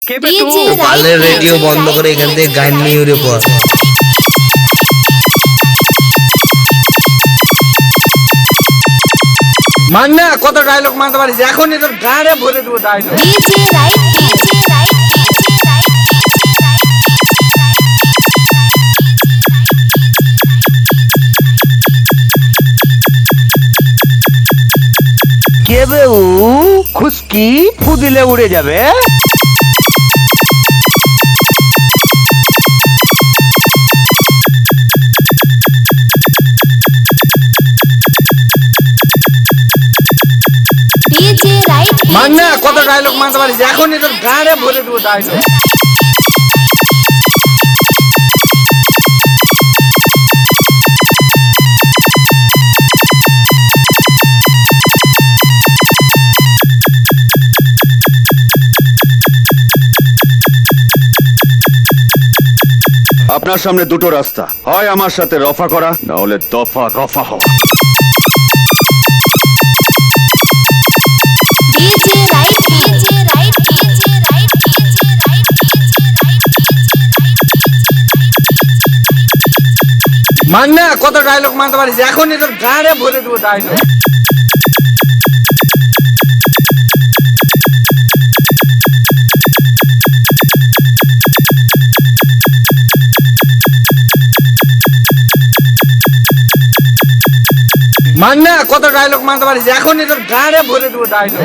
কেবে তুই পালের রেডিও বন্ধ করে এখান থেকে গান নিয়ে উড়ে পড়। মান না কত ডায়লগ মারতে পারিস, এখনই তোর গাড়ে ভরে দেবো ডায়লগ। কে বে উ খুশকি ফু দিলে উড়ে যাবে। মান না কত ডায়লগ মারতে পারিস, এখনই তোর গাড়ে ভরে দেবো ডায়লগ। আপনার সামনে দুটো রাস্তা, হয় আমার সাথে রফা করা, না হলে দফা রফা হওয়া। মান না কত ডায়লগ মারতে পারিস, এখনই তোর গাড়ে ভরে দেবো ডায়লগ। মান না কত ডায়লগ মারতে পারিস, এখনই তোর গাড়ে ভরে দেবো ডায়লগ।